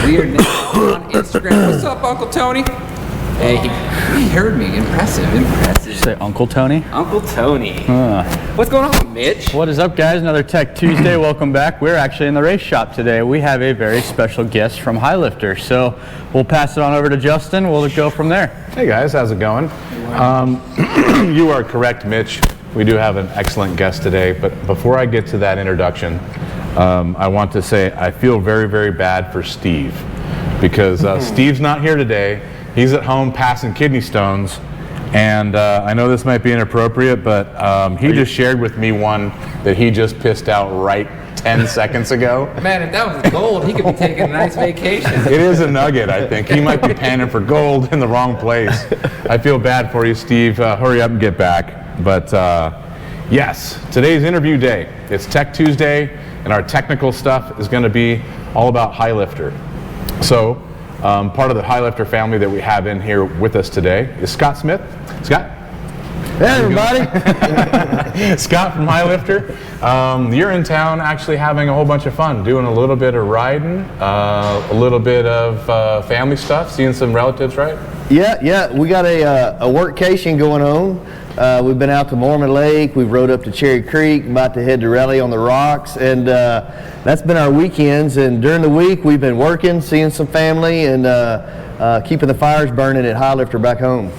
We are now on Instagram. What's up, Uncle Tony? Hey, he heard me. Impressive. Did you say Uncle Tony? Uncle Tony. What's going on, Mitch? What is up, guys? Another Tech Tuesday. Welcome back. We're actually in the race shop today. We have a very special guest from High Lifter. So we'll pass it on over to Justin. We'll go from there. Hey guys, how's it going? You are correct, Mitch. We do have an excellent guest today, but before I get to that introduction, I want to say I feel very, very bad for Steve because Steve's not here today. He's at home passing kidney stones, and I know this might be inappropriate, but he just shared with me one that he just pissed out right 10 seconds ago. Man, if that was gold, he could be taking a nice vacation. It is a nugget, I think. He might be panning for gold in the wrong place. I feel bad for you, Steve. Hurry up and get back. But yes, today's interview day. It's Tech Tuesday, and our technical stuff is going to be all about High Lifter. So part of the High Lifter family that we have in here with us today is Scott Smith. Scott? Hey everybody. Scott from High Lifter. You're in town actually having a whole bunch of fun, doing a little bit of riding, a little bit of family stuff, seeing some relatives, right? Yeah, we got a workcation going on. We've been out to Mormon Lake, we've rode up to Cherry Creek, about to head to Raleigh on the Rocks, and that's been our weekends. And during the week we've been working, seeing some family, and keeping the fires burning at High Lifter back home.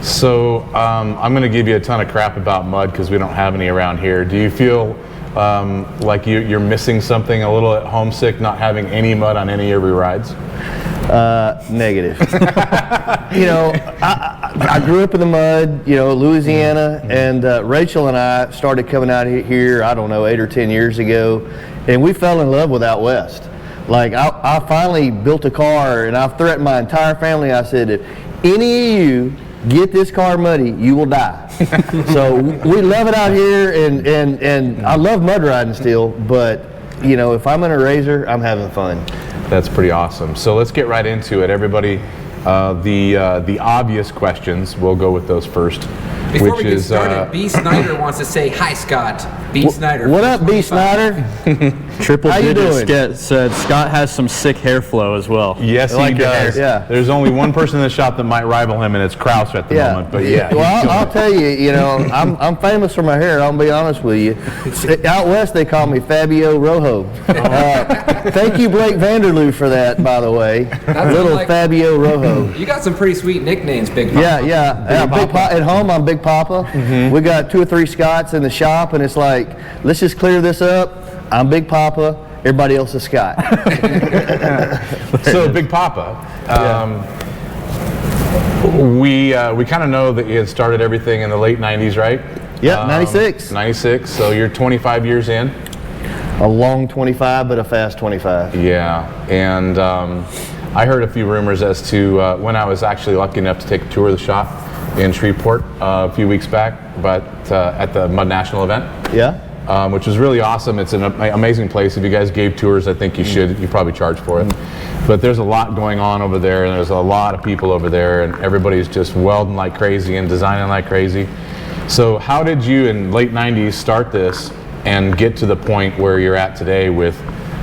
So I'm going to give you a ton of crap about mud because we don't have any around here. Do you feel like you're missing something, a little homesick, not having any mud on any of your rides? Negative. You know, I grew up in the mud, you know, Louisiana, and Rachel and I started coming out here, I don't know, 8 or 10 years ago, and we fell in love with out west. Like, I finally built a car, and I've threatened my entire family. I said, if any of you get this car muddy, you will die. So we love it out here, and I love mud riding still, but you know, if I'm in a RZR, I'm having fun. That's pretty awesome. So let's get right into it. Everybody, the obvious questions, we'll go with those first. Before we get started, B. Snyder wants to say, hi, Scott. B. Snyder. What up, B. Snyder? Triple How you digits doing? said Scott has some sick hair flow as well. Yes, he does. Yeah. There's only one person in the shop that might rival him, and it's Kraus at the moment. But yeah. Well, I'll tell you, you know, I'm famous for my hair. I'll be honest with you. Out west, they call me Fabio Rojo. Thank you, Blake Vanderloo, for that, by the way. Little like, Fabio Rojo. You got some pretty sweet nicknames, Big Papa. Yeah. Big Papa. At home, I'm Big Papa. We got 2 or 3 Scotts in the shop, and it's like, let's just clear this up. I'm Big Papa. Everybody else is Scott. So Big Papa, we kind of know that you had started everything in the late 90s, right? Yep, 96. 96, so you're 25 years in. A long 25, but a fast 25. Yeah, and I heard a few rumors as to when I was actually lucky enough to take a tour of the shop in Shreveport a few weeks back, but at the Mud National event. Yeah. Which was really awesome. It's an amazing place. If you guys gave tours, I think you should. You probably charge for it. But there's a lot going on over there, and there's a lot of people over there, and everybody's just welding like crazy and designing like crazy. So how did you in late 90s start this and get to the point where you're at today with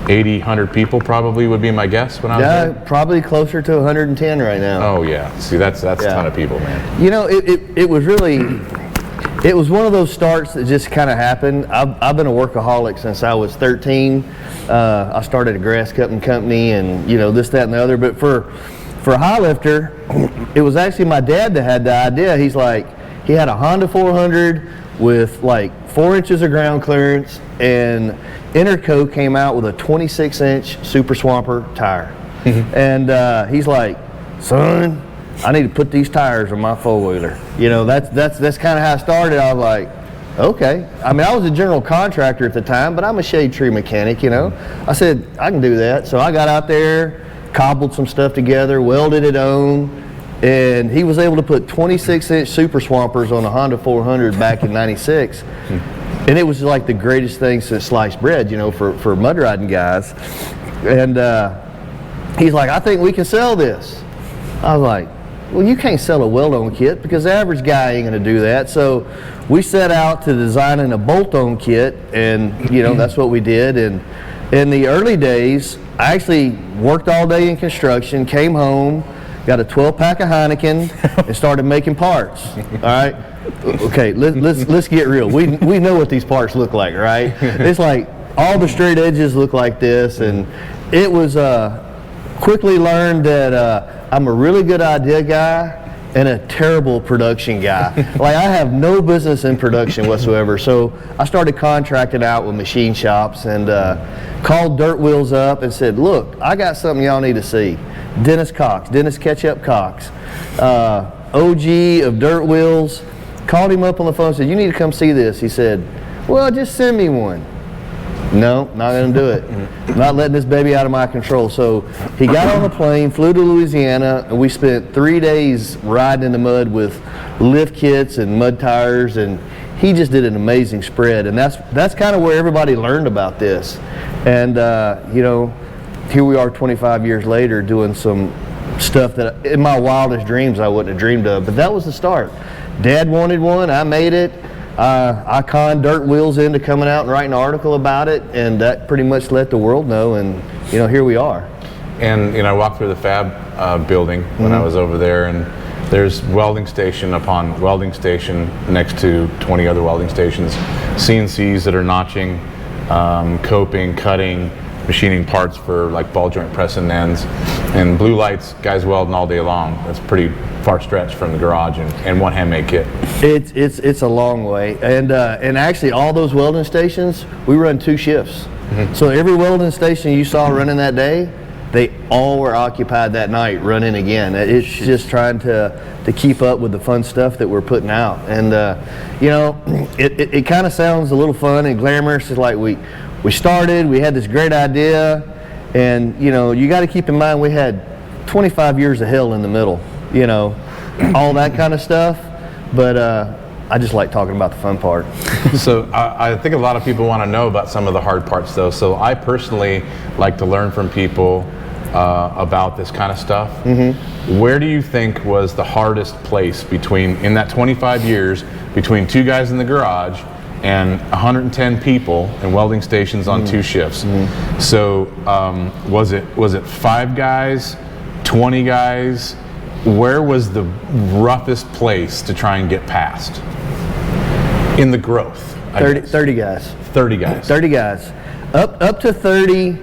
80, 100 people probably would be my guess when I was there? Yeah, probably closer to 110 right now. Oh yeah, see that's a ton of people, man. You know, it was really, it was one of those starts that just kind of happened. I've been a workaholic since I was 13. I started a grass cutting company and, you know, this, that, and the other. But for High Lifter, it was actually my dad that had the idea. He's like, he had a Honda 400 with like 4 inches of ground clearance, and Interco came out with a 26-inch Super Swamper tire. And he's like, son, I need to put these tires on my four-wheeler. You know, that's kind of how I started. I was like, okay. I mean, I was a general contractor at the time, but I'm a shade tree mechanic, you know. I said, I can do that. So I got out there, cobbled some stuff together, welded it on, and he was able to put 26-inch Super Swampers on a Honda 400 back in 96. And it was like the greatest thing since sliced bread, you know, for mud riding guys. And he's like, I think we can sell this. I was like, well, you can't sell a weld-on kit because the average guy ain't gonna do that. So we set out to designing a bolt-on kit, and that's what we did. And in the early days, I actually worked all day in construction, came home, got a 12-pack of Heineken, and started making parts. All right. Okay, let's get real. We know what these parts look like, right? It's like all the straight edges look like this, and it was quickly learned that I'm a really good idea guy and a terrible production guy. Like, I have no business in production whatsoever. So I started contracting out with machine shops and called Dirt Wheels up and said, look, I got something y'all need to see. Dennis Ketchup Cox, OG of Dirt Wheels, called him up on the phone and said, you need to come see this. He said, well, just send me one. No, not going to do it. Not letting this baby out of my control. So he got on the plane, flew to Louisiana, and we spent 3 days riding in the mud with lift kits and mud tires, and he just did an amazing spread. And that's kind of where everybody learned about this. And here we are 25 years later doing some stuff that in my wildest dreams I wouldn't have dreamed of. But that was the start. Dad wanted one, I made it. I conned Dirt Wheels into coming out and writing an article about it, and that pretty much let the world know, and here we are. And I walked through the Fab building when I was over there, and there's welding station upon welding station next to 20 other welding stations, CNCs that are notching, coping, cutting, machining parts for like ball joint press and ends, and blue lights, guys welding all day long. That's pretty far stretch from the garage and one handmade kit. It's a long way, and actually all those welding stations, we run 2 shifts. So every welding station you saw running that day, they all were occupied that night running again. It's just trying to keep up with the fun stuff that we're putting out. And it kind of sounds a little fun and glamorous. It's like we started, we had this great idea, and you got to keep in mind we had 25 years of hell in the middle, all that kind of stuff. But I just like talking about the fun part. So I think a lot of people want to know about some of the hard parts though. So I personally like to learn from people about this kind of stuff. Where do you think was the hardest place in that 25 years between 2 guys in the garage and 110 people in welding stations on 2 shifts? So was it 5 guys, 20 guys? Where was the roughest place to try and get past in the growth? 30 guys. 30 guys. 30 guys. Up to 30,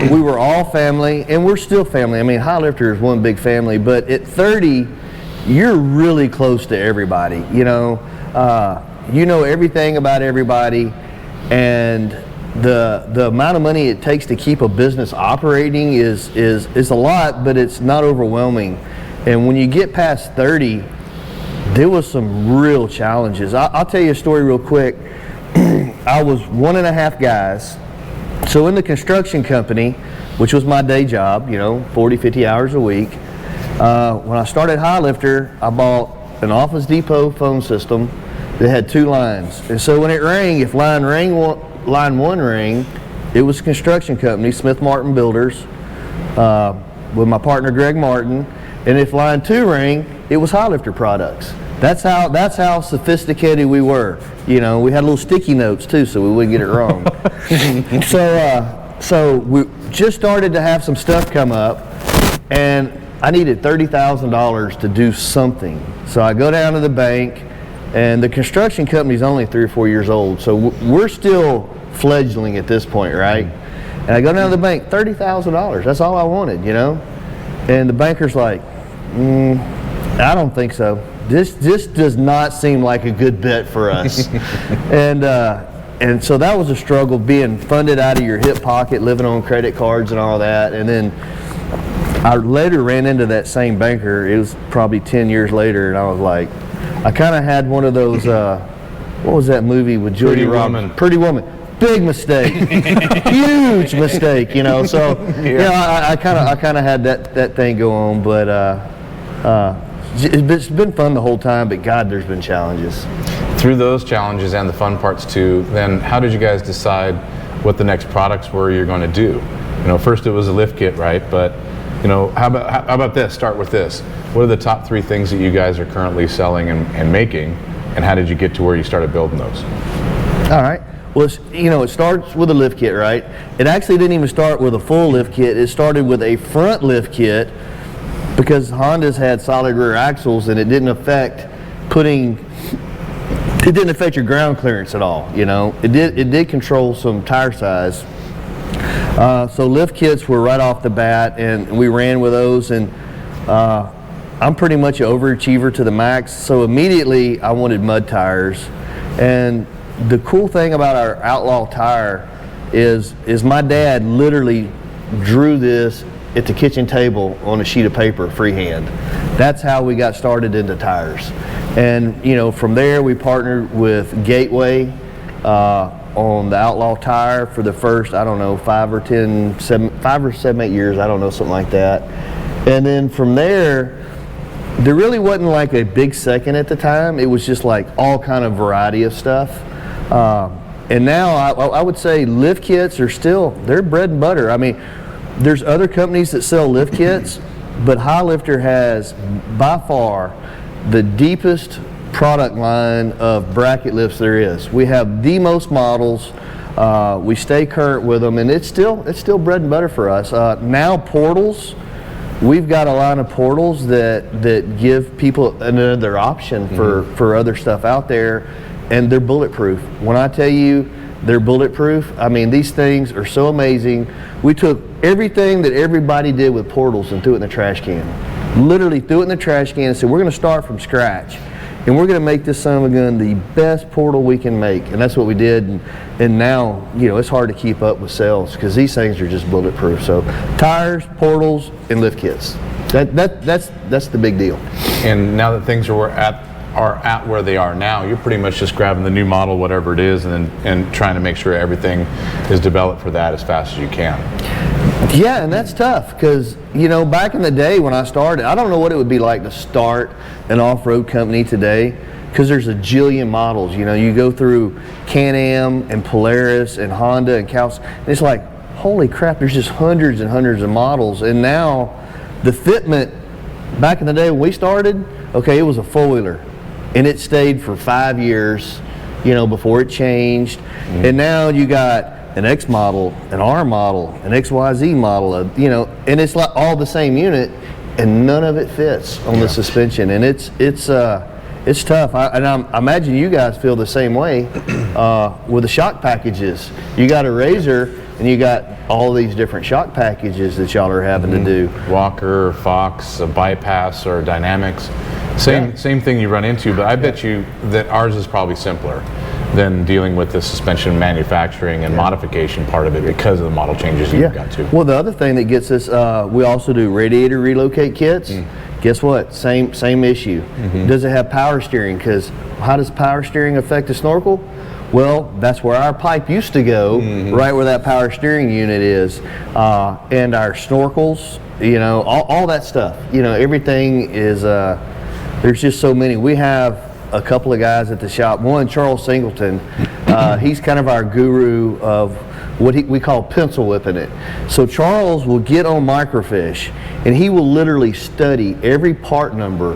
we were all family, and we're still family. I mean, High Lifter is one big family, but at 30, you're really close to everybody. You know everything about everybody, and the amount of money it takes to keep a business operating is a lot, but it's not overwhelming. And when you get past 30, there was some real challenges. I'll tell you a story real quick. I was 1.5 guys. So in the construction company, which was my day job, 40, 50 hours a week, when I started High Lifter, I bought an Office Depot phone system that had 2 lines. And so when it rang, if line 1 rang, it was a construction company, Smith Martin Builders, with my partner Greg Martin. And if line 2 rang, it was High Lifter products. That's how sophisticated we were. We had little sticky notes too, so we wouldn't get it wrong. So we just started to have some stuff come up, and I needed $30,000 to do something. So I go down to the bank, and the construction company's only 3 or 4 years old, so we're still fledgling at this point, right? And I go down to the bank, $30,000. That's all I wanted, And the banker's like, I don't think so. This does not seem like a good bet for us. And so that was a struggle, being funded out of your hip pocket, living on credit cards and all that. And then I later ran into that same banker. It was probably 10 years later, and I was like, I kind of had one of those, what was that movie with Julia Roberts? Pretty Woman. Big mistake, huge mistake, So I kind of had that thing go on, but it's been fun the whole time. But God, there's been challenges. Through those challenges and the fun parts too, then how did you guys decide what the next products were you're going to do? First it was a lift kit, right? But You know, how about this? Start with this. What are the top 3 things that you guys are currently selling and making, and how did you get to where you started building those? All right. Well, it starts with a lift kit, right? It actually didn't even start with a full lift kit. It started with a front lift kit because Honda's had solid rear axles, and it didn't affect your ground clearance at all. You know, it did control some tire size. So lift kits were right off the bat, and we ran with those. And I'm pretty much an overachiever to the max. So immediately I wanted mud tires, and the cool thing about our Outlaw tire is my dad literally drew this at the kitchen table on a sheet of paper freehand. That's how we got started into tires. And you know, from there we partnered with Gateway on the Outlaw tire for the first, I don't know, 5 or 7, 8 years, I don't know, something like that. And then from there really wasn't like a big second at the time. It was just like all kind of variety of stuff. And now I would say lift kits are still, they're bread and butter. I mean, there's other companies that sell lift kits, but High Lifter has by far the deepest product line of bracket lifts there is. We have the most models. We stay current with them, and it's still bread and butter for us. Now portals, we've got a line of portals that give people another option for other stuff out there, and they're bulletproof. When I tell you they're bulletproof, I mean, these things are so amazing. We took everything that everybody did with portals and threw it in the trash can. Literally threw it in the trash can and said, we're going to start from scratch, and we're going to make this son of a gun the best portal we can make. And that's what we did. And now, you know, it's hard to keep up with sales because these things are just bulletproof. So tires, portals, and lift kits. That's the big deal. And now that things are at where they are now, you're pretty much just grabbing the new model, whatever it is, and trying to make sure everything is developed for that as fast as you can. Yeah, and that's tough because, you know, back in the day when I started, I don't know what it would be like to start an off-road company today because there's a jillion models. You know, you go through Can-Am and Polaris and Honda and Caus, and it's like, holy crap, there's just hundreds and hundreds of models. And now the fitment, back in the day when we started, okay, it was a four-wheeler, and it stayed for 5 years, you know, before it changed. And now you got an X model, an R model, an XYZ model, you know, and it's like all the same unit, and none of it fits on the suspension, and it's tough. I imagine you guys feel the same way with the shock packages. You got a Razor, and you got all these different shock packages that y'all are having to do. Walker, Fox, a bypass, or dynamics. Same thing you run into, but I bet you that ours is probably simpler than dealing with the suspension manufacturing and modification part of it because of the model changes you've got to. Well, the other thing that gets us, we also do radiator relocate kits. Guess what? Same issue. Does it have power steering? Because how does power steering affect the snorkel? Well, that's where our pipe used to go, right where that power steering unit is. And our snorkels, you know, all that stuff. You know, everything is, there's just so many. We have a couple of guys at the shop. One, Charles Singleton, he's kind of our guru of what we call pencil whipping it. So Charles will get on microfiche, and he will literally study every part number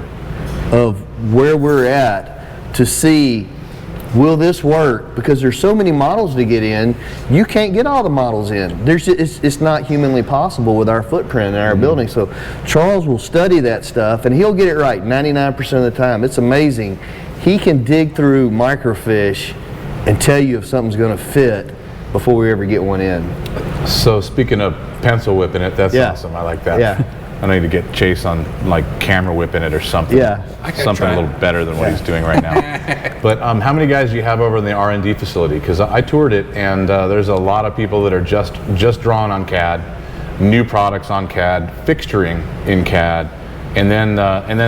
of where we're at to see, will this work? Because there's so many models to get in, you can't get all the models in. There's just, it's not humanly possible with our footprint in our building. So Charles will study that stuff, and he'll get it right 99% of the time. It's amazing. He can dig through microfiche and tell you if something's going to fit before we ever get one in. So speaking of pencil whipping it, that's awesome. I like that. Yeah. I need to get Chase on like camera whipping it or something. Something a little better than what he's doing right now. But how many guys do you have over in the R&D facility? Because I toured it, and there's a lot of people that are just drawing on CAD, new products on CAD, fixturing in CAD, and then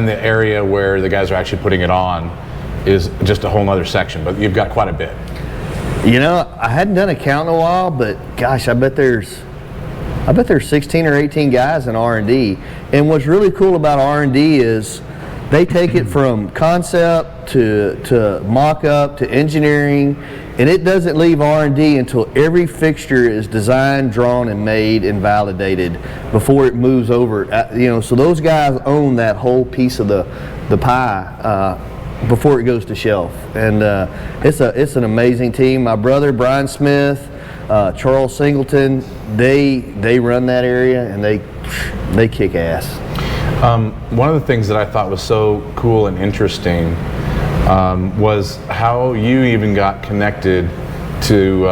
the area where the guys are actually putting it on is just a whole nother section. But you've got quite a bit. You know, I hadn't done a count in a while, but gosh, I bet there's 16 or 18 guys in R&D. And what's really cool about R&D is they take it from concept to mock-up to engineering, and it doesn't leave R&D until every fixture is designed, drawn, and made and validated before it moves over. So those guys own that whole piece of the pie before it goes to shelf, and it's an amazing team. My brother Brian Smith, Charles Singleton, they run that area, and they kick ass. One of the things that I thought was so cool and interesting was how you even got connected to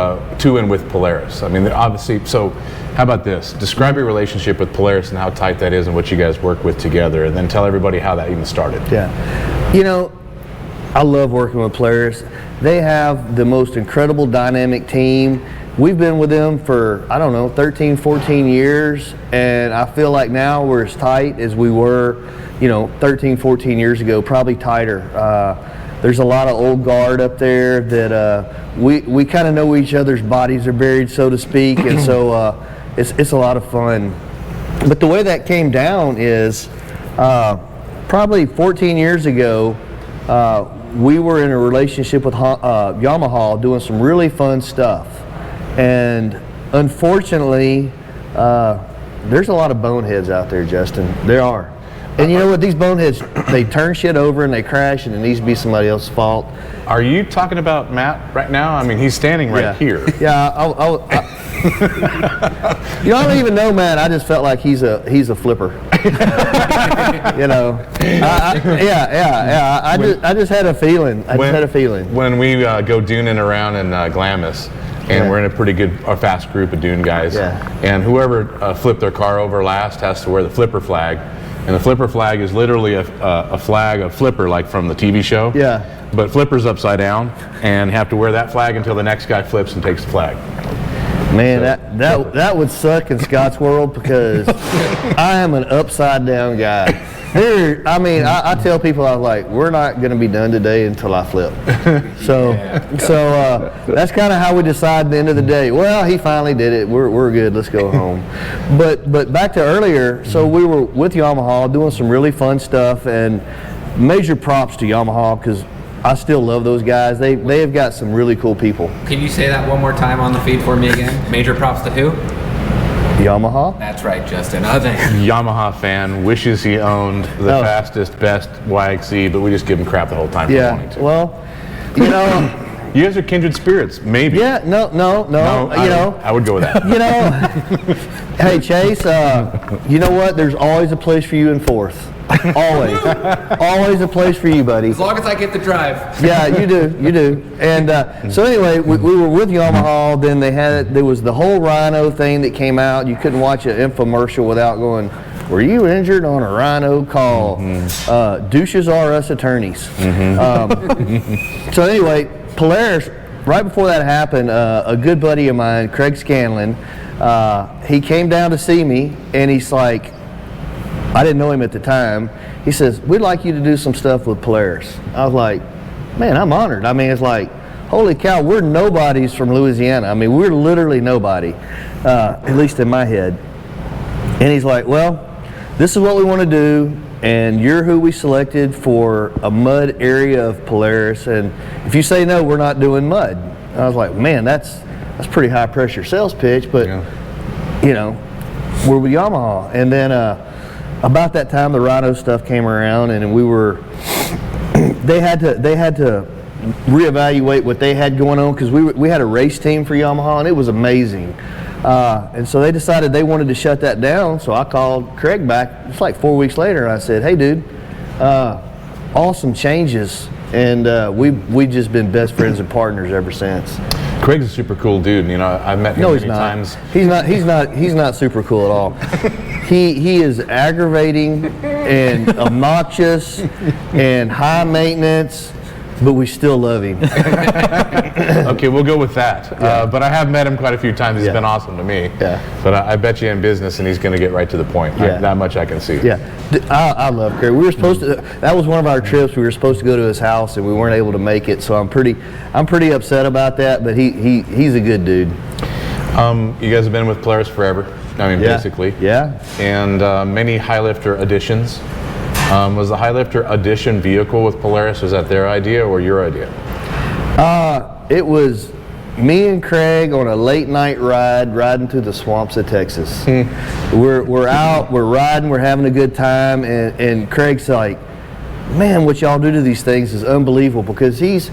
and with Polaris. I mean, obviously, so how about this? Describe your relationship with Polaris and how tight that is and what you guys work with together, and then tell everybody how that even started. Yeah. I love working with Polaris. They have the most incredible dynamic team. We've been with them for, 13, 14 years, and I feel like now we're as tight as we were, 13, 14 years ago, probably tighter. There's a lot of old guard up there that we kind of know each other's bodies are buried, so to speak, and so it's a lot of fun. But the way that came down is probably 14 years ago, we were in a relationship with Yamaha doing some really fun stuff. And unfortunately, there's a lot of boneheads out there, Justin. There are. And you know what? These boneheads, they turn shit over and they crash, and it needs to be somebody else's fault. Are you talking about Matt right now? I mean, he's standing right here. Yeah, I don't even know Matt. I just felt like he's a flipper. I just had a feeling. When we go dooning around in Glamis, and we're in a pretty good or fast group of dune guys, and whoever flipped their car over last has to wear the flipper flag, and the flipper flag is literally a flag of flipper, like from the TV show. Yeah. But flipper's upside down, and have to wear that flag until the next guy flips and takes the flag. Man, that would suck in Scott's world, because I am an upside down guy. I tell people, I'm like, we're not going to be done today until I flip. So that's kind of how we decide at the end of the day. Well, he finally did it. We're good. Let's go home. But back to earlier. So we were with Yamaha doing some really fun stuff, and major props to Yamaha, because I still love those guys. They have got some really cool people. Can you say that one more time on the feed for me again? Major props to who? Yamaha? That's right, Justin. Other Yamaha fan wishes he owned the fastest, best YXZ, but we just give him crap the whole time for wanting to. Well, you guys are kindred spirits, maybe. Yeah, no. I would go with that. Hey Chase, you know what? There's always a place for you in fourth. Always a place for you, buddy. As long as I get the drive. Yeah, you do. And so anyway, we were with Yamaha. Then there was the whole Rhino thing that came out. You couldn't watch an infomercial without going, "Were you injured on a Rhino? Call douches are us attorneys." So anyway, Polaris. Right before that happened, a good buddy of mine, Craig Scanlon, he came down to see me, and he's like, I didn't know him at the time. He says, "We'd like you to do some stuff with Polaris." I was like, man, I'm honored. I mean, it's like, holy cow, we're nobodies from Louisiana. I mean, we're literally nobody, at least in my head. And he's like, well, this is what we want to do, and you're who we selected for a mud area of Polaris, and if you say no, we're not doing mud. And I was like, man, that's pretty high pressure sales pitch, but we're with Yamaha. And then about that time, the Rhino stuff came around, and they had to reevaluate what they had going on, because we had a race team for Yamaha, and it was amazing. And so they decided they wanted to shut that down. So I called Craig back. It's like 4 weeks later, and I said, "Hey, dude, awesome changes." And we've just been best friends and partners ever since. Craig's a super cool dude. I've met him many times. He's not super cool at all. He is aggravating and obnoxious and high maintenance, but we still love him. Okay, we'll go with that. But I have met him quite a few times. He's been awesome to me. Yeah. But I bet you in business, and he's going to get right to the point. That much I can see. Yeah, I love Craig. We were supposed to. That was one of our trips. We were supposed to go to his house, and we weren't able to make it. So I'm pretty upset about that. But he's a good dude. You guys have been with Polaris forever. I mean, basically. Yeah. And many high lifter additions. Was the high lifter addition vehicle with Polaris, was that their idea or your idea? It was me and Craig on a late night ride, riding through the swamps of Texas. We're out, we're riding, we're having a good time, and Craig's like, man, what y'all do to these things is unbelievable, because he's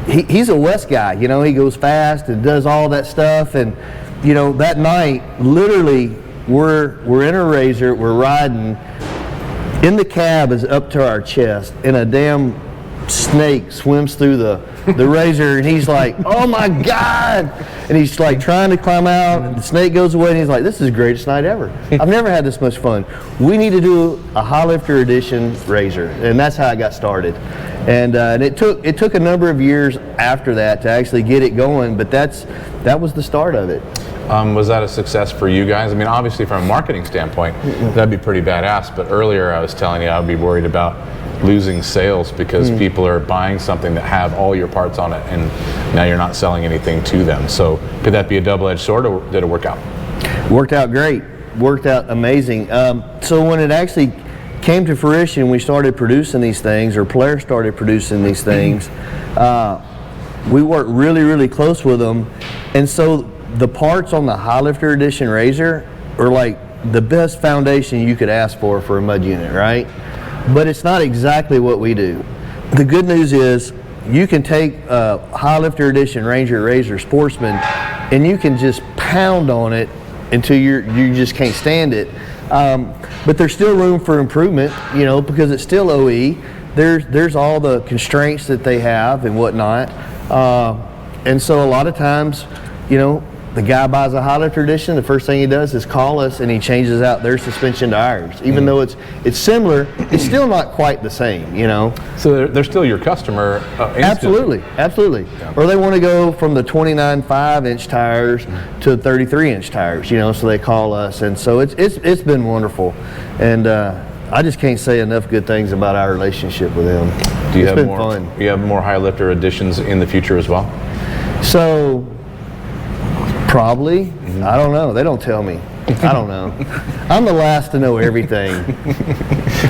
a West guy, you know, he goes fast and does all that stuff. And you know, that night, literally, we're in a RZR, we're riding, in the cab is up to our chest, and a damn snake swims through the RZR, and he's like, oh my God, and he's like trying to climb out, and the snake goes away, and he's like, this is the greatest night ever. I've never had this much fun. We need to do a High Lifter Edition RZR, and that's how I got started. And it took a number of years after that to actually get it going, but that was the start of it. Was that a success for you guys? I mean, obviously from a marketing standpoint, that'd be pretty badass, but earlier I was telling you I'd be worried about losing sales because people are buying something that have all your parts on it, and now you're not selling anything to them. So could that be a double-edged sword, or did it work out? Worked out great. Worked out amazing. So when it actually came to fruition, we started producing these things, or Polaris started producing these things. We worked really, really close with them, and so the parts on the High Lifter Edition RZR are like the best foundation you could ask for a mud unit, right? But it's not exactly what we do. The good news is you can take a High Lifter Edition Ranger RZR Sportsman and you can just pound on it until you just can't stand it. But there's still room for improvement, you know, because it's still OE. There's all the constraints that they have and whatnot. And so a lot of times, you know, the guy buys a High Lifter Edition, the first thing he does is call us and he changes out their suspension to ours. Even though it's similar, it's still not quite the same, you know. So they're still your customer instantly. Absolutely. Yeah. Or they want to go from the 29 5-inch tires to 33-inch tires, you know, so they call us. And so it's been wonderful. And I just can't say enough good things about our relationship with them. It's been fun. Do you have more High Lifter Editions in the future as well? So, probably. I don't know. They don't tell me. I don't know. I'm the last to know everything.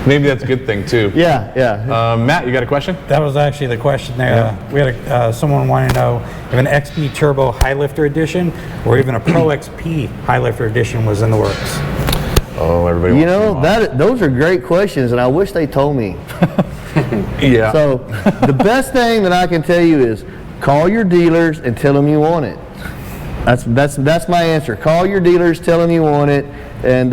Maybe that's a good thing too. Yeah. Matt, you got a question? That was actually the question there. Yeah. We had someone wanting to know if an XP Turbo High Lifter Edition or even a Pro XP High Lifter Edition was in the works. Oh, everybody wants to know. Those are great questions, and I wish they told me. Yeah. So the best thing that I can tell you is call your dealers and tell them you want it. That's my answer. Call your dealers, tell them you want it, and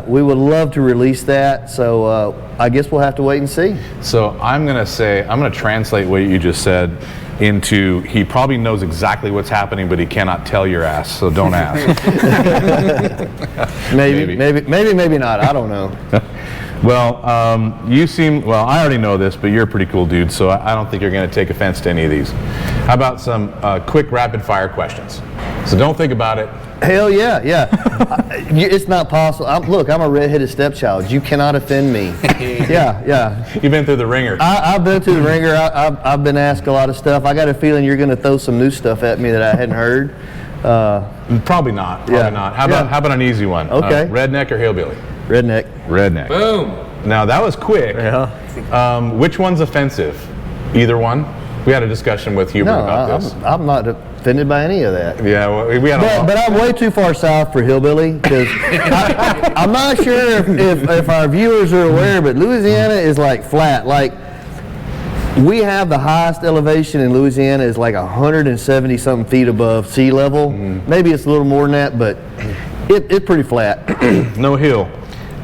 we would love to release that. So I guess we'll have to wait and see. So I'm going to translate what you just said into, he probably knows exactly what's happening, but he cannot tell your ass, so don't ask. maybe not. I don't know. Well, I already know this, but you're a pretty cool dude, so I don't think you're going to take offense to any of these. How about some quick rapid fire questions? So don't think about it. Hell yeah. It's not possible. Look, I'm a redheaded stepchild. You cannot offend me. Yeah. You've been through the ringer. I've been through the ringer. I've been asked a lot of stuff. I got a feeling you're going to throw some new stuff at me that I hadn't heard. Probably not. How about an easy one? Okay. Redneck or hillbilly? Redneck. Boom. Now that was quick. Yeah. Which one's offensive? Either one? We had a discussion with Hubert about this. I'm not offended by any of that. Yeah, well, we had but I'm way too far south for hillbilly, because I'm not sure if our viewers are aware, but Louisiana is like flat. Like, we have the highest elevation in Louisiana is like 170 something feet above sea level. Maybe it's a little more than that, but it's pretty flat. No hill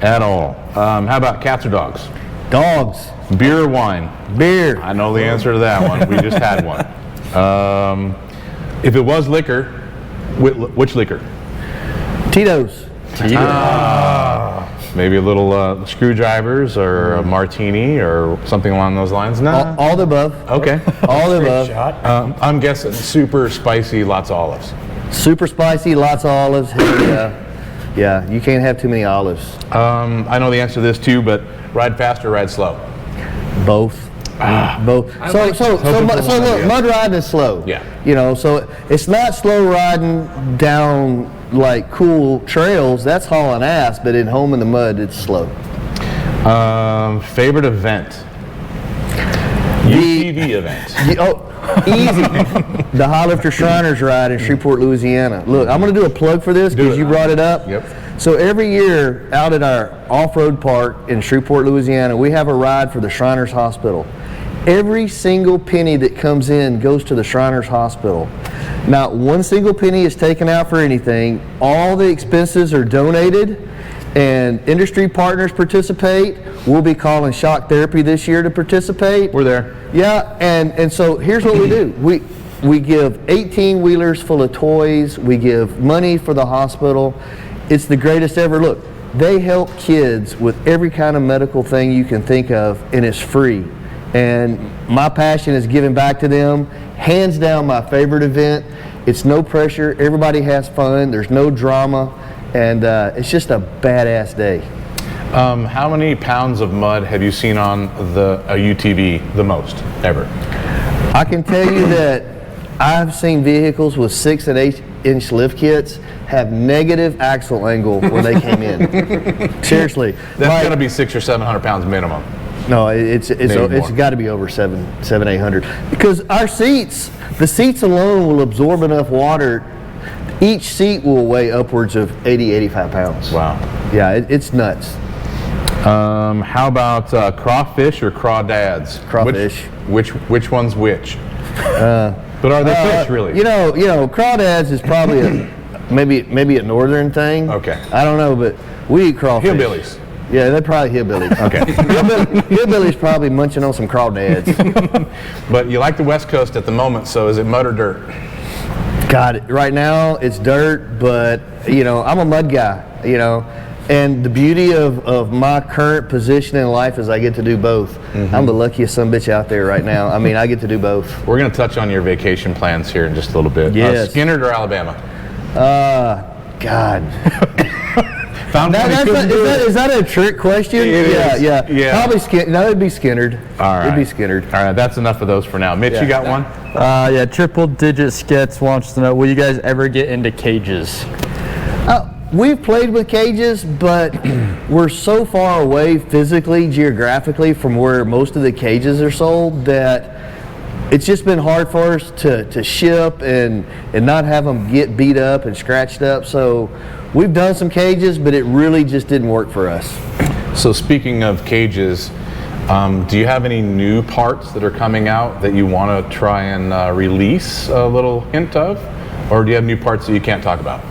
at all. How about cats or dogs? Dogs. Beer or wine? Beer. I know the answer to that one. We just had one. If it was liquor, which liquor? Tito's. Maybe a little screwdrivers or a martini or something along those lines? No. All the above. Okay. All the above. Shot. I'm guessing super spicy, lots of olives. Super spicy, lots of olives. Yeah, you can't have too many olives. I know the answer to this too, but ride fast or ride slow? Both. Both. So look, mud riding is slow. Yeah. You know, so it's not slow riding down like cool trails. That's hauling ass, but at home in the mud, it's slow. Favorite event? The UTV event. Easy. The High Lifter Shriners ride in Shreveport, Louisiana. Look, I'm going to do a plug for this because you brought it up. Yep. So every year out at our off-road park in Shreveport, Louisiana, we have a ride for the Shriners Hospital. Every single penny that comes in goes to the Shriners Hospital. Not one single penny is taken out for anything. All the expenses are donated, and industry partners participate. We'll be calling Shock Therapy this year to participate. We're there. Yeah, and so here's what we do. We give 18-wheelers full of toys. We give money for the hospital. It's the greatest ever. Look, they help kids with every kind of medical thing you can think of, and it's free. And my passion is giving back to them. Hands down, my favorite event. It's no pressure. Everybody has fun. There's no drama. And it's just a badass day. How many pounds of mud have you seen on a UTV the most ever? I can tell you that I've seen vehicles with 6 and 8 inch lift kits have negative axle angle when they came in. Seriously. That's gotta be 600 or 700 pounds minimum. No, it's got to be over 800, because our seats, the seats alone will absorb enough water. Each seat will weigh upwards of 85 pounds. Wow. Yeah, it's nuts. How about crawfish or crawdads? Crawfish. Which one's which? But are they fish really? You know, crawdads is probably maybe a northern thing. Okay. I don't know, but we eat crawfish. Hillbillies. Yeah, they're probably hillbillies. Okay. Hillbillies probably munching on some crawdads. But you like the West Coast at the moment, so is it mud or dirt? God, right now it's dirt, but I'm a mud guy, and the beauty of my current position in life is I get to do both. I'm the luckiest sumbitch out there right now. I mean, I get to do both. We're going to touch on your vacation plans here in just a little bit. Yes. Skinnerd or Alabama? God. Found Is that a trick question? Yeah. Probably it'd be Skinnerd. All right. It'd be Skinnerd. All right, that's enough of those for now. Mitch, you got one? Yeah, Triple Digit Skets wants to know, will you guys ever get into cages? We've played with cages, but we're so far away physically, geographically from where most of the cages are sold that it's just been hard for us to ship and not have them get beat up and scratched up. So we've done some cages, but it really just didn't work for us. So speaking of cages, do you have any new parts that are coming out that you want to try and release a little hint of? Or do you have new parts that you can't talk about?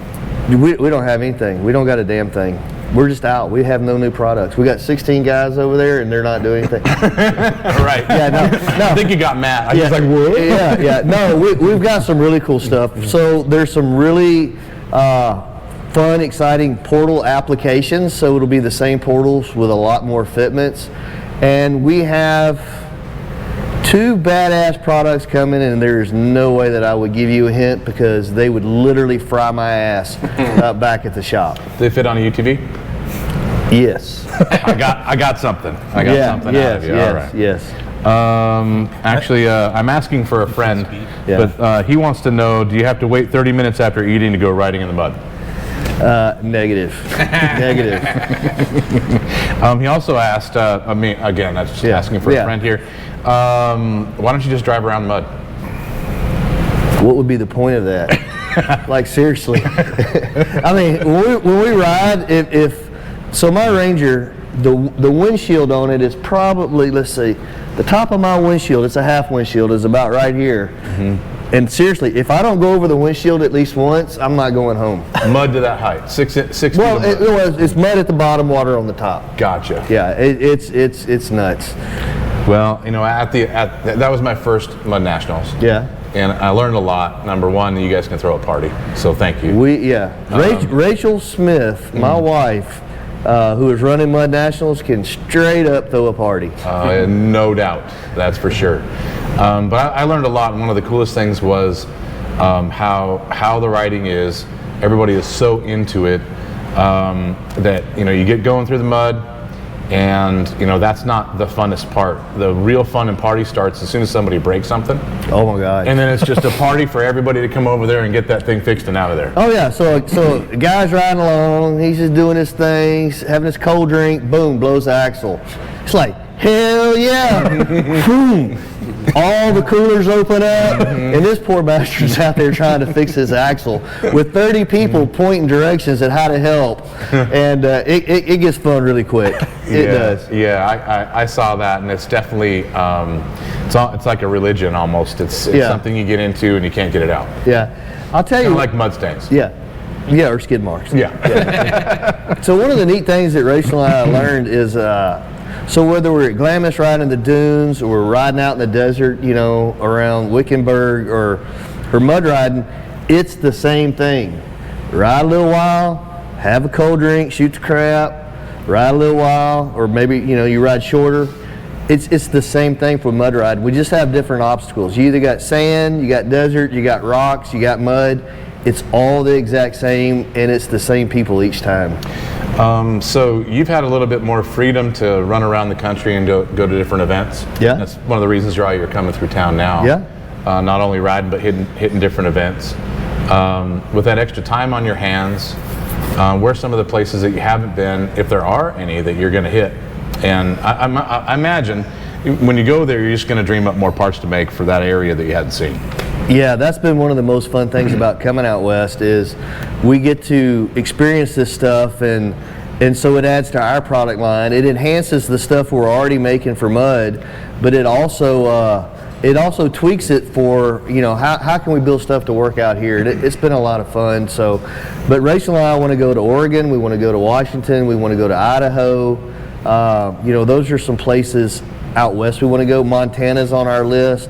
We don't have anything. We don't got a damn thing. We're just out. We have no new products. We got 16 guys over there, and they're not doing anything. Right. Yeah, no. I think you got Matt. I was like, what? Yeah. No, we've got some really cool stuff. So there's some really fun, exciting portal applications. So it'll be the same portals with a lot more fitments. And we have 2 badass products coming, and there's no way that I would give you a hint because they would literally fry my ass back at the shop. They fit on a UTV? Yes. I got something. I got something out of you. All right. Yes. Actually, I'm asking for a friend, but he wants to know, do you have to wait 30 minutes after eating to go riding in the mud? Negative. Negative. He also asked, again, that's just asking for a friend here. Why don't you just drive around mud? What would be the point of that? Like, seriously. I mean, when we ride, so my Ranger, the windshield on it is probably, let's see, the top of my windshield, it's a half windshield, is about right here. And seriously, if I don't go over the windshield at least once, I'm not going home. Mud to that height, 6 feet. Well, it's mud at the bottom, water on the top. Gotcha. Yeah, it's nuts. Well, that was my first Mud Nationals. Yeah. And I learned a lot. Number one, you guys can throw a party, so thank you. Rachel Smith, my wife, who is running Mud Nationals, can straight up throw a party. No doubt, that's for sure. But I learned a lot, and one of the coolest things was how the riding is. Everybody is so into it that you get going through the mud, and that's not the funnest part. The real fun and party starts as soon as somebody breaks something. Oh my God! And then it's just a party for everybody to come over there and get that thing fixed and out of there. Oh yeah, so the guy's riding along, he's just doing his thing, having his cold drink, boom, blows the axle. It's like, hell yeah! Boom! all the coolers open up, and this poor bastard's out there trying to fix his axle with 30 people pointing directions at how to help, and it gets fun really quick. It does. Yeah, I saw that, and it's definitely it's like a religion almost. It's something you get into and you can't get it out. Yeah, I'll tell you. Kind of like mud stains. Yeah, or skid marks. Yeah. So one of the neat things that Rachel and I learned is, so whether we're at Glamis riding the dunes, or we're riding out in the desert, you know, around Wickenburg, or mud riding, it's the same thing. Ride a little while, have a cold drink, shoot the crap, ride a little while, or maybe, you know, you ride shorter. It's the same thing for mud riding. We just have different obstacles. You either got sand, you got desert, you got rocks, you got mud. It's all the exact same, and it's the same people each time. So you've had a little bit more freedom to run around the country and go to different events. Yeah. That's one of the reasons why you're coming through town now. Yeah. Not only riding, but hitting different events. With that extra time on your hands, where's some of the places that you haven't been, if there are any, that you're going to hit? And I imagine when you go there, you're just going to dream up more parts to make for that area that you hadn't seen. Yeah, that's been one of the most fun things about coming out west is we get to experience this stuff, and so it adds to our product line. It enhances the stuff we're already making for mud, but it also tweaks it for, you know, how can we build stuff to work out here. It's been a lot of fun. So, but Rachel and I want to go to Oregon, we want to go to Washington, we want to go to Idaho. You know, those are some places out west we want to go. Montana's on our list.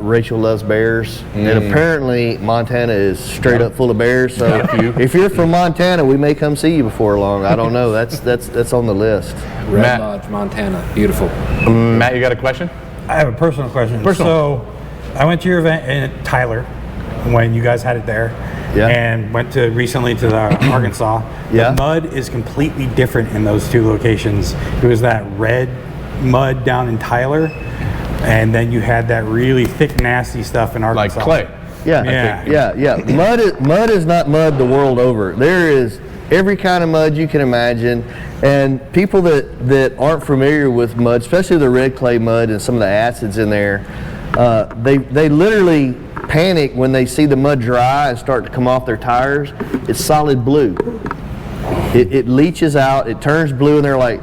Rachel loves bears, and apparently Montana is straight up full of bears. So if you're from Montana, we may come see you before long. I don't know. That's on the list. Red Matt. Lodge, Montana. Beautiful. Matt, you got a question? I have a personal question. So I went to your event in Tyler when you guys had it there. Yeah. And went recently to the Arkansas. Yeah. The mud is completely different in those two locations. It was that red mud down in Tyler, and then you had that really thick, nasty stuff in Arkansas. Like clay. Yeah. Mud is not mud the world over. There is every kind of mud you can imagine, and people that aren't familiar with mud, especially the red clay mud and some of the acids in there, they literally panic when they see the mud dry and start to come off their tires. It's solid blue. It leaches out, it turns blue, and they're like,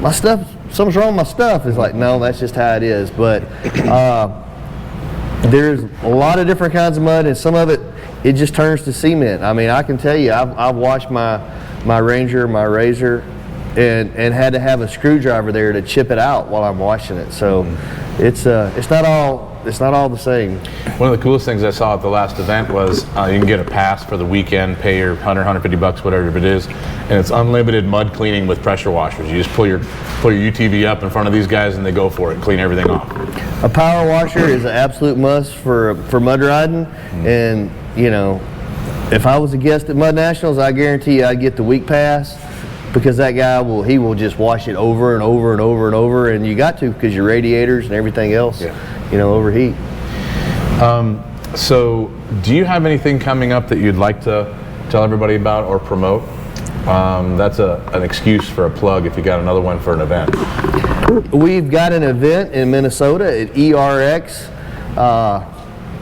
my stuff, something's wrong with my stuff. It's like, no, that's just how it is. But there's a lot of different kinds of mud, and some of it just turns to cement. I mean, I can tell you, I've washed my Ranger, my Razor, and had to have a screwdriver there to chip it out while I'm washing it. So it's not all the same. One of the coolest things I saw at the last event was you can get a pass for the weekend, pay your $150, whatever it is, and it's unlimited mud cleaning with pressure washers. You just pull your UTV up in front of these guys and they go for it, clean everything off. A power washer is an absolute must for mud riding, and you know, if I was a guest at Mud Nationals, I guarantee you I'd get the week pass, because that guy will just wash it over and over and over and over, and you got to, because your radiators and everything else, you know, overheat. So do you have anything coming up that you'd like to tell everybody about or promote? That's an excuse for a plug if you got another one for an event. We've got an event in Minnesota at ERX,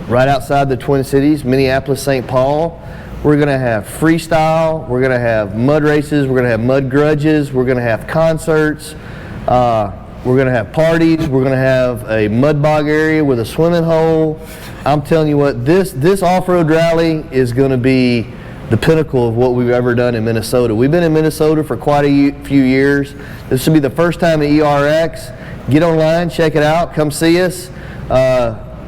right outside the Twin Cities, Minneapolis, St. Paul. We're going to have freestyle, we're going to have mud races, we're going to have mud grudges, we're going to have concerts, we're going to have parties, we're going to have a mud bog area with a swimming hole. I'm telling you what, this off-road rally is going to be the pinnacle of what we've ever done in Minnesota. We've been in Minnesota for quite a few years. This will be the first time at ERX. Get online, check it out, come see us.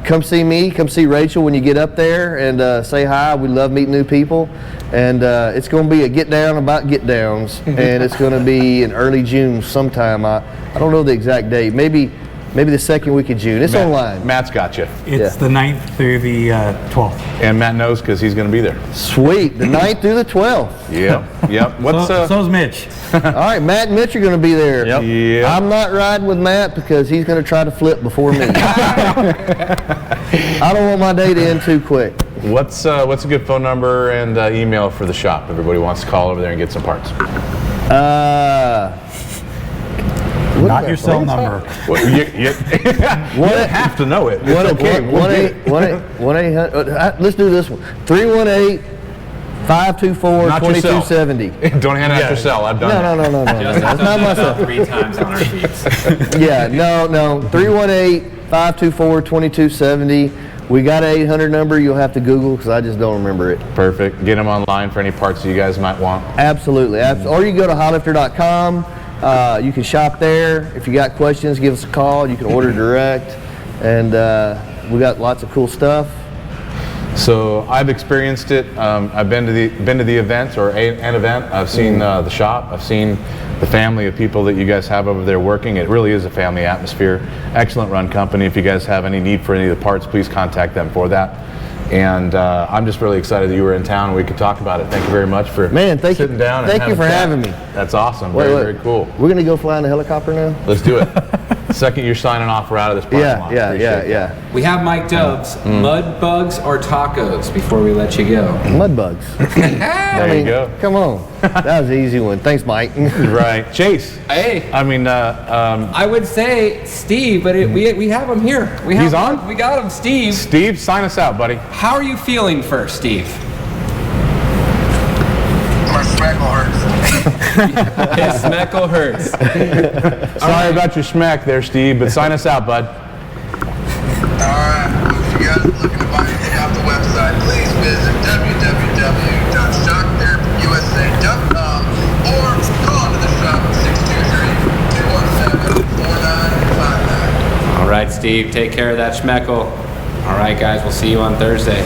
Come see me, come see Rachel when you get up there, and say hi. We love meeting new people. And it's going to be a get down about get downs, and it's going to be in early June sometime. I don't know the exact date. Maybe the second week of June. It's online. Matt's got you. It's the 9th through the 12th. And Matt knows because he's going to be there. Sweet. The 9th through the 12th. Yep. What's so's Mitch. All right, Matt and Mitch are going to be there. Yep. I'm not riding with Matt because he's going to try to flip before me. I don't want my day to end too quick. What's a good phone number and email for the shop? Everybody wants to call over there and get some parts. Not your cell number. Well, you don't have to know it. It's okay. Let's do this one. 318-524-2270. Don't hand out your cell. I've done that. No. That's not my cell. 3 times on our sheets. Yeah, no. 318-524-2270. We got an 800 number you'll have to Google because I just don't remember it. Perfect. Get them online for any parts that you guys might want. Absolutely. Or you can go to highlifter.com. You can shop there. If you got questions, give us a call. You can order direct. And we got lots of cool stuff. So I've experienced it. I've been to the event or an event. I've seen the shop. I've seen the family of people that you guys have over there working. It really is a family atmosphere. Excellent run company. If you guys have any need for any of the parts, please contact them for that. And I'm just really excited that you were in town and we could talk about it. Thank you very much for sitting down. Thank you for having me. That's awesome. Wait. Very cool. We're gonna go fly in a helicopter now. Let's do it. Second you're signing off, we're out of this parking lot. Appreciate Yeah. We have Mike Dubs. Mud bugs or tacos before we let you go. Mud bugs. There you go. Come on. That was an easy one. Thanks, Mike. Right. Chase. Hey. I mean, I would say Steve, but we have him here. He's on? We got him, Steve. Steve, sign us out, buddy. How are you feeling first, Steve? My smackle hurts. His smeckle hurts. Sorry about your smack there, Steve, but sign us out, bud. Alright, if you guys are looking to buy anything off the website, please visit www.shocktherapyusa.com or call into the shop at 623-217-4959. All right, Steve, take care of that schmeckle. All right, guys, we'll see you on Thursday.